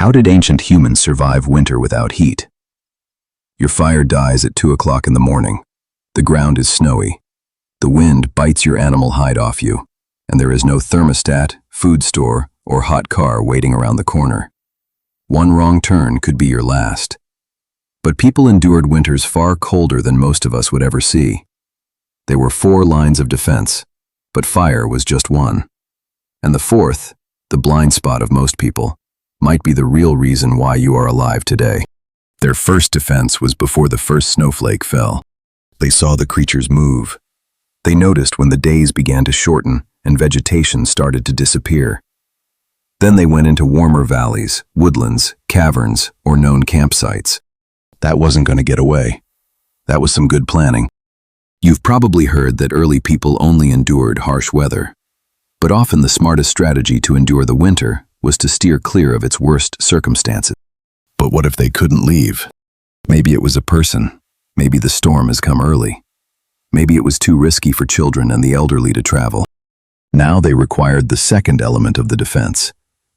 How did ancient humans survive winter without heat? Your fire dies at 2 o'clock in the morning. The ground is snowy. The wind bites your animal hide off you, and there is no thermostat, food store, or hot car waiting around the corner. One wrong turn could be your last. But people endured winters far colder than most of us would ever see. There were 4 lines of defense, but fire was just one. And the fourth, the blind spot of most people, might be the real reason why you are alive today. Their first defense was before the first snowflake fell. They saw the creatures move. They noticed when the days began to shorten and vegetation started to disappear. Then they went into warmer valleys, woodlands, caverns, or known campsites. That wasn't going to get away. That was some good planning. You've probably heard that early people only endured harsh weather. But often the smartest strategy to endure the winter was to steer clear of its worst circumstances. But what if they couldn't leave? Maybe it was a person. Maybe the storm has come early. Maybe it was too risky for children and the elderly to travel. Now they required the second element of the defense,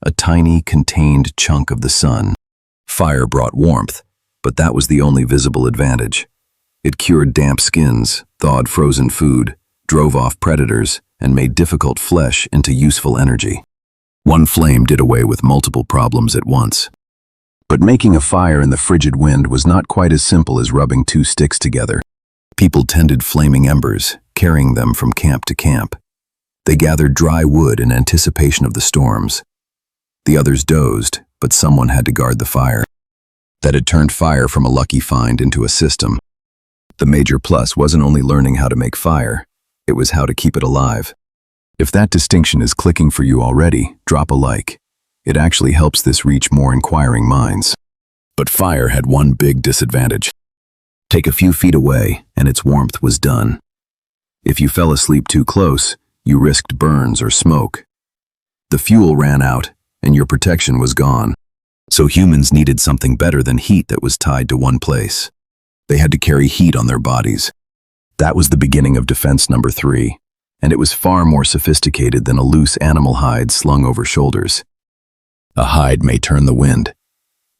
a tiny, contained chunk of the sun. Fire brought warmth, but that was the only visible advantage. It cured damp skins, thawed frozen food, drove off predators, and made difficult flesh into useful energy. One flame did away with multiple problems at once. But making a fire in the frigid wind was not quite as simple as rubbing 2 sticks together. People tended flaming embers, carrying them from camp to camp. They gathered dry wood in anticipation of the storms. The others dozed, but someone had to guard the fire. That had turned fire from a lucky find into a system. The major plus wasn't only learning how to make fire, it was how to keep it alive. If that distinction is clicking for you already, drop a like. It actually helps this reach more inquiring minds. But fire had one big disadvantage. Take a few feet away, and its warmth was done. If you fell asleep too close, you risked burns or smoke. The fuel ran out, and your protection was gone. So humans needed something better than heat that was tied to one place. They had to carry heat on their bodies. That was the beginning of defense number 3, and it was far more sophisticated than a loose animal hide slung over shoulders. A hide may turn the wind,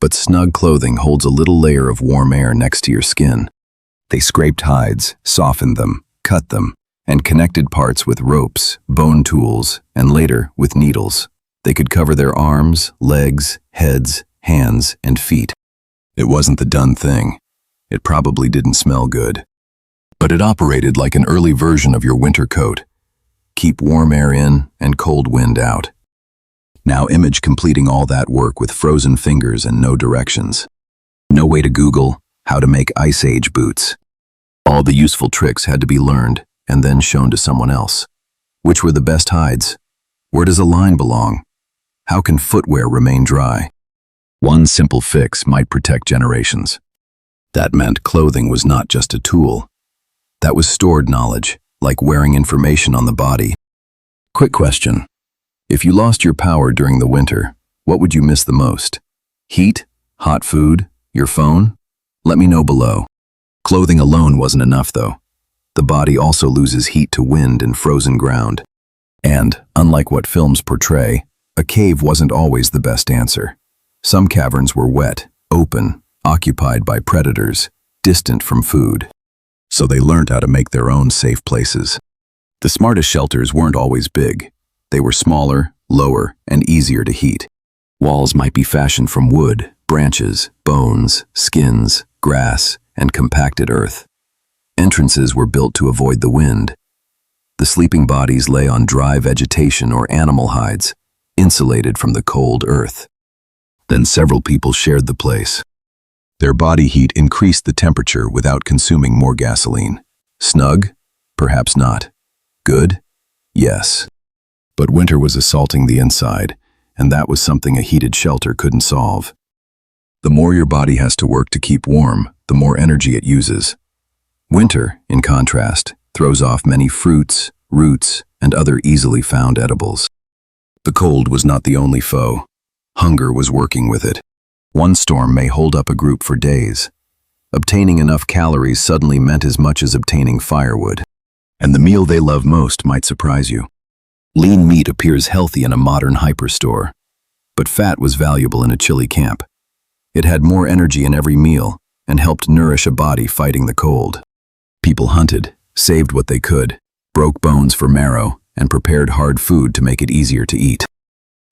but snug clothing holds a little layer of warm air next to your skin. They scraped hides, softened them, cut them, and connected parts with ropes, bone tools, and later with needles. They could cover their arms, legs, heads, hands, and feet. It wasn't the done thing. It probably didn't smell good. But it operated like an early version of your winter coat. Keep warm air in and cold wind out. Now image completing all that work with frozen fingers and no directions. No way to Google how to make IceAge boots. All the useful tricks had to be learned and then shown to someone else. Which were the best hides? Where does a line belong? How can footwear remain dry? One simple fix might protect generations. That meant clothing was not just a tool. That was stored knowledge, like wearing information on the body. Quick question. If you lost your power during the winter, what would you miss the most? Heat? Hot food? Your phone? Let me know below. Clothing alone wasn't enough, though. The body also loses heat to wind and frozen ground. And, unlike what films portray, a cave wasn't always the best answer. Some caverns were wet, open, occupied by predators, distant from food. So they learned how to make their own safe places. The smartest shelters weren't always big. They were smaller, lower, and easier to heat. Walls might be fashioned from wood, branches, bones, skins, grass, and compacted earth. Entrances were built to avoid the wind. The sleeping bodies lay on dry vegetation or animal hides, insulated from the cold earth. Then several people shared the place. Their body heat increased the temperature without consuming more gasoline. Snug? Perhaps not. Good? Yes. But winter was assaulting the inside, and that was something a heated shelter couldn't solve. The more your body has to work to keep warm, the more energy it uses. Winter, in contrast, throws off many fruits, roots, and other easily found edibles. The cold was not the only foe. Hunger was working with it. One storm may hold up a group for days. Obtaining enough calories suddenly meant as much as obtaining firewood. And the meal they love most might surprise you. Lean meat appears healthy in a modern hyperstore. But fat was valuable in a chilly camp. It had more energy in every meal and helped nourish a body fighting the cold. People hunted, saved what they could, broke bones for marrow, and prepared hard food to make it easier to eat.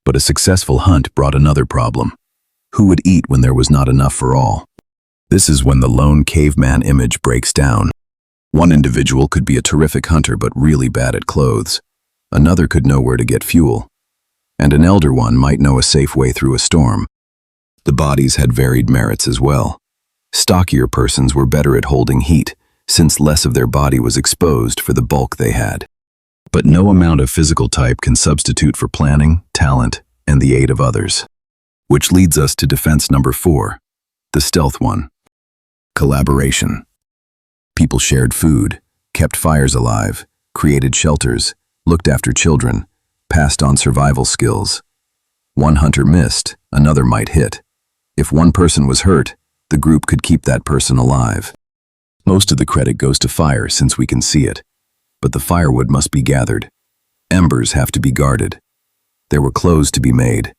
But a successful hunt brought another problem. Who would eat when there was not enough for all? This is when the lone caveman image breaks down. One individual could be a terrific hunter but really bad at clothes. Another could know where to get fuel. And an elder one might know a safe way through a storm. The bodies had varied merits as well. Stockier persons were better at holding heat, since less of their body was exposed for the bulk they had. But no amount of physical type can substitute for planning, talent, and the aid of others. Which leads us to defense number 4, the stealth one. Collaboration. People shared food, kept fires alive, created shelters, looked after children, passed on survival skills. One hunter missed, another might hit. If one person was hurt, the group could keep that person alive. Most of the credit goes to fire since we can see it. But the firewood must be gathered. Embers have to be guarded. There were clothes to be made.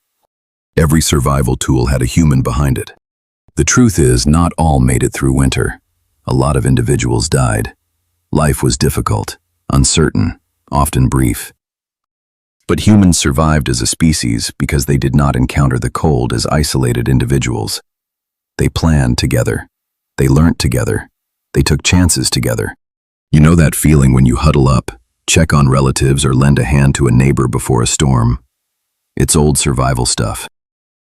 Every survival tool had a human behind it. The truth is, not all made it through winter. A lot of individuals died. Life was difficult, uncertain, often brief. But humans survived as a species because they did not encounter the cold as isolated individuals. They planned together. They learnt together. They took chances together. You know that feeling when you huddle up, check on relatives, or lend a hand to a neighbor before a storm? It's old survival stuff.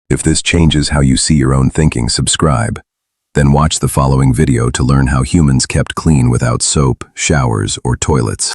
If this changes how you see your own thinking, subscribe. Then watch the following video to learn how humans kept clean without soap, showers, or toilets.